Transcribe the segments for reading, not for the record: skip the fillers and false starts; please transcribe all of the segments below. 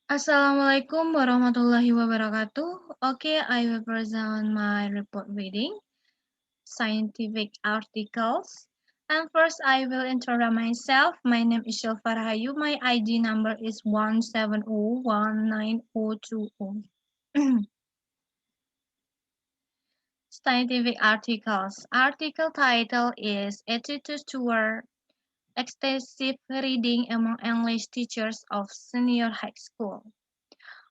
Assalamualaikum warahmatullahi wabarakatuh. Okay, I will present my report reading, scientific articles. And first, I will introduce myself. My name is Shilfa Rahayu. My ID number is 1701920. Scientific articles. Article title is Attitude Toward Extensive Reading Among English Teachers of Senior High School.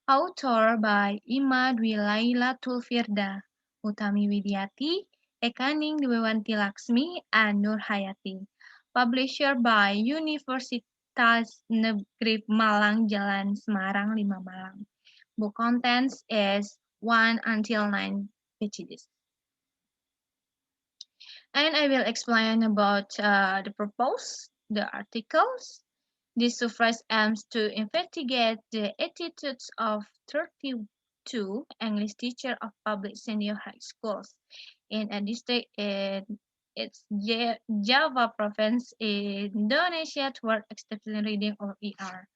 Author by Ima Dwi Lailatul Firda, Utami Widiati, Ekaning Dewanti Laksmi, and Nur Hayati. Publisher by Universitas Negeri Malang Jalan Semarang 5 Malang. Book contents is 1 until 9 pages. And I will explain about the purpose, the articles. This suffrage aims to investigate the attitudes of 32 English teachers of public senior high schools in a district in its Java province in Indonesia toward extensive reading or ER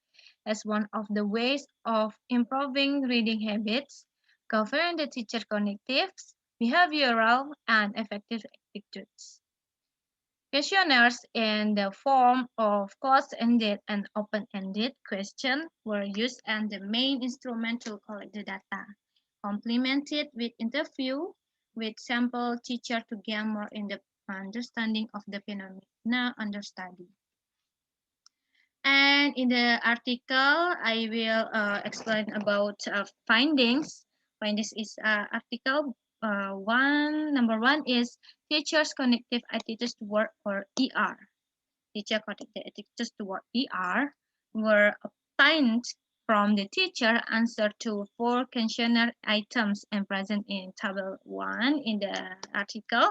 as one of the ways of improving reading habits, govern the teacher cognitives, behavioral, and affective attitudes. Questionnaires in the form of closed-ended and open-ended questions were used as the main instrument to collect the data, complemented with interview with sample teachers to gain more in-depth understanding of the phenomena under study. And in the article, I will explain about findings. Findings is article number one is teachers' cognitive attitudes toward or ER. Teacher cognitive attitudes toward ER were obtained from the teacher answer to 4 questionnaire items and present in table 1 in the article.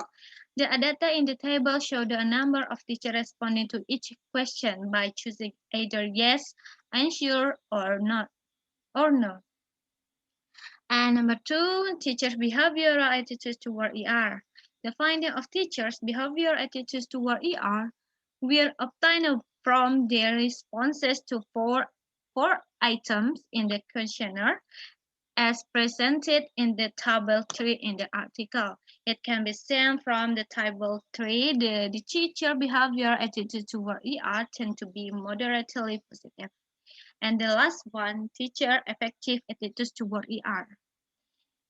The data in the table show the number of teachers responding to each question by choosing either yes, unsure, or not, or no. And number 2, teachers' behavioral attitudes toward ER. The finding of teachers' behavioral attitudes toward ER were obtained from their responses to four items in the questionnaire as presented in the table 3 in the article. It can be seen from the table 3, the teacher behavior attitude toward ER tend to be moderately positive. And the last one, teacher effective attitudes toward ER.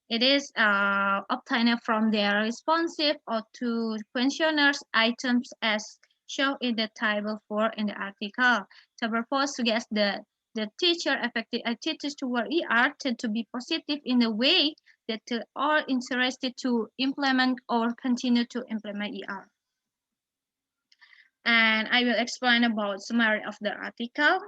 It is obtained from their responsive or to questionnaires items as shown in the table 4 in the article. Table 4 suggests that the teacher effective attitudes toward ER tend to be positive in a way that they are interested to implement or continue to implement ER. And I will explain about summary of the article.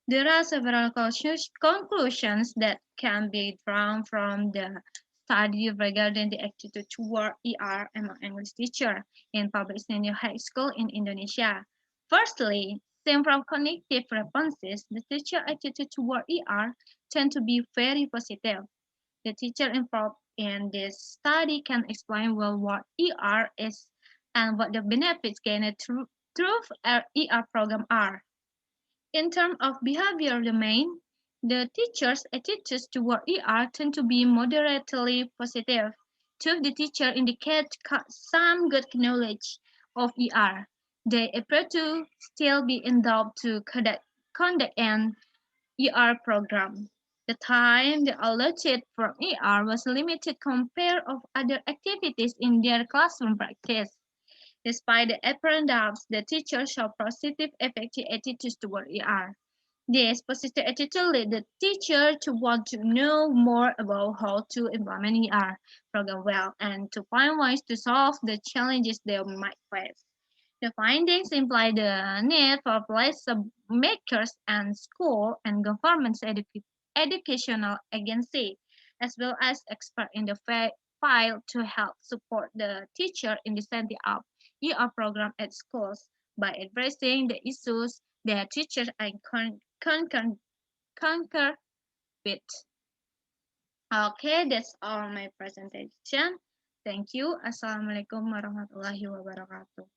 There are several conclusions that can be drawn from the study regarding the attitude toward ER among English teachers in public senior high school in Indonesia. Firstly, seen from cognitive responses, the teacher attitude toward ER tend to be very positive. The teacher involved in this study can explain well what ER is and what the benefits gained through ER program are. In terms of behavior domain, the teacher's attitudes toward ER tend to be moderately positive. Two of the teacher indicate some good knowledge of ER. They appear to still be endowed to conduct an ER program. The time they allotted for ER was limited compared of other activities in their classroom practice. Despite the apparent doubts, the teachers show positive effective attitudes toward ER. This positive attitude led the teacher to want to know more about how to implement ER program well and to find ways to solve the challenges they might face. The findings imply the need for policymakers and school and government educational agency, as well as experts in the field to help support the teacher in the setting up ER program at schools by addressing the issues that teachers are concur with. Okay, that's all my presentation. Thank you. Assalamualaikum warahmatullahi wabarakatuh.